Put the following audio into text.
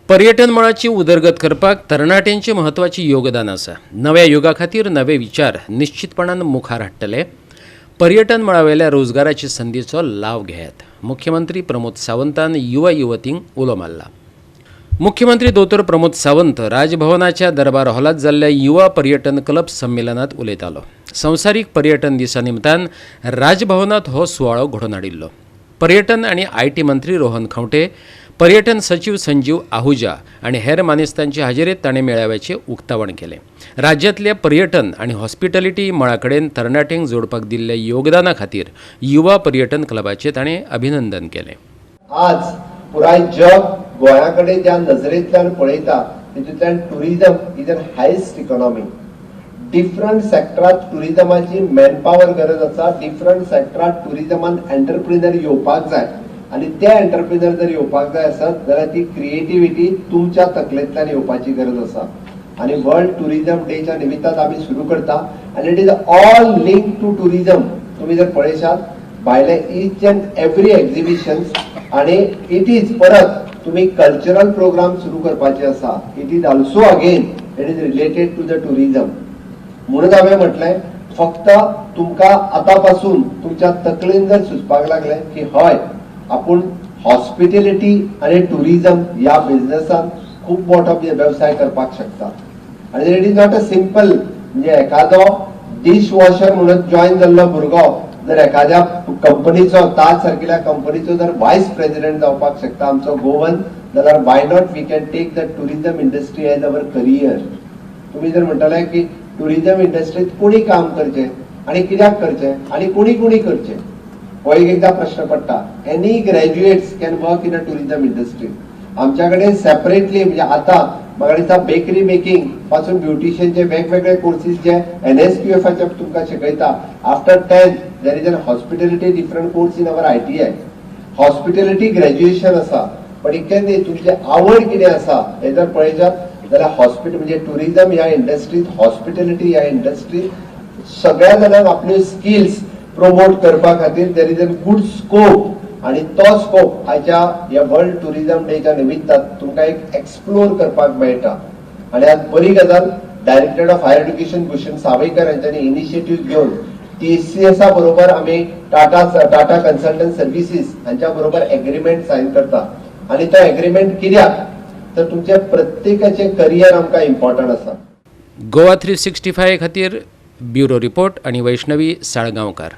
पर्यटन मळाची उदरगत करपाक तरणाट्यांचे महत्वाचे योगदान आसा। नव्या युगा खातीर नवे विचार निश्चितपणान मुखार हाडटले। पर्यटन मळावेल्या रोजगाराची संदीचो लाव घेयात। मुख्यमंत्री प्रमोद सावंतान युवा युवतींक उलो मारला। मुख्यमंत्री दोतोर प्रमोद सावंत राजभवनाच्या दरबार हॉलात जाल्ल्या युवा पर्यटन क्लब संमेलनात उलयतालो। संवसारीक पर्यटन दिसा निमतान राजभवनात हो सुवाळो घडोवन हाडिल्लो। पर्यटन आनी IT मंत्री रोहन खंवटे, पर्यटन सचिव संजीव आहुजा आनी हेर मानेस्तांचे हाजेरीत ताणें मेळाव्याचें उक्तावण केलें। राज्यांतल्या पर्यटन आनी हॉस्पिटॅलिटी मळाकडेन तरणाट्यांक जोडपाक दिल्ल्या योगदाना खातीर युवा पर्यटन क्लबाचें ताणें अभिनंदन केलें। आज पुराय जग गोंयाकडे ज्या नजरेंतल्यान पळयता तितूंतल्यान tourism is an highest economy. Different सेक्टरात टुरिजमाची मॅनपावर गरज आसा। डिफरंट सेक्टरात टुरिजमान एंटरप्रिनर येवपाक जाय आनी ते एंटरप्रिनर जर येवपाक जाय आसत जाल्यार ती क्रिएटिविटी तुमच्या तकलेंतल्यान येवपाची गरज आसा। आनी वर्ल्ड टुरिजम डेच्या निमित्तान आमी सुरू करता आनी it is all link to tourism. तुम्ही जर पळयशात भायले ईच एंड एवरी एक्झिबिशन्स आनी इट इज परत तुम्ही कल्चरल प्रोग्राम सुरू करपाचे आसा। It is also again it is related to the tourism. म्हणून हांवें म्हटलें फक्त तुमकां आतापासून तुमच्या तकलेन जर सुचपाक लागले की हय आपण हॉस्पिटॅलिटी आणि टुरिजम या बिझनेसान खूप मोठा व्यवसाय करपाक शकता। आणि it is not a simple म्हणजे एखादो डिश वॉशर म्हणून जॉईन जाल्लो भुरगो जर एखाद्या कंपनीचो ताज सारकिल्या कंपनीचो जर वायस प्रेसिडेंट जावपाक शकता आमचो गोवन, जाल्यार why not we can take the tourism industry as our career. तुम्ही जर म्हणटले की टुरिजम इंडस्ट्रीत कोणी काम करचे आणि कित्याक करचे आणि कोणी करचे हो एकदा प्रश्न पडटा। Any graduates can work in a tourism industry. आमच्याकडे सेपरेटली म्हणजे आता म्हाका दिसता बेकरी मेकिंग पासून ब्युटिशियनचे वेगवेगळे कोर्सेस जे NSQFच्या तुमकां शिकयता। After 10th there is an hospitality different course in our ITI। Hospitality graduation आसा पण इतकें न्ही तुमची आवड कितें आसा हे जर पळयशात जाल्यार हॉस्पिटल म्हणजे टुरिजम ह्या इंडस्ट्रीत हॉस्पिटॅलिटी ह्या इंडस्ट्रीत सगळ्या जाणांक आपल्यो स्किल्स प्रमोट करपा खातीर there is a good scope आणि तो स्कोप आयच्या ह्या वर्ल्ड टुरिजम डेच्या निमित्तान तुमकां एक एक्सप्लोर करपाक मेळटा। आणि आज बरी गजाल directorate of higher education Bhushan Savaikar हांच्यांनी इनिशिएटिव्ह घेवन TCS बरोबर आमी टाटा कन्सल्टंट सर्विसेस हांच्या बरोबर एग्रीमेंट साइन करता। आणि तो एग्रीमेंट कित्याक तर तुमच्या प्रत्येकाचे करियर आमकां इम्पॉर्टंट आसा। गोवा 365 खातीर ब्युरो रिपोर्ट आणि वैष्णवी साळगांवकार।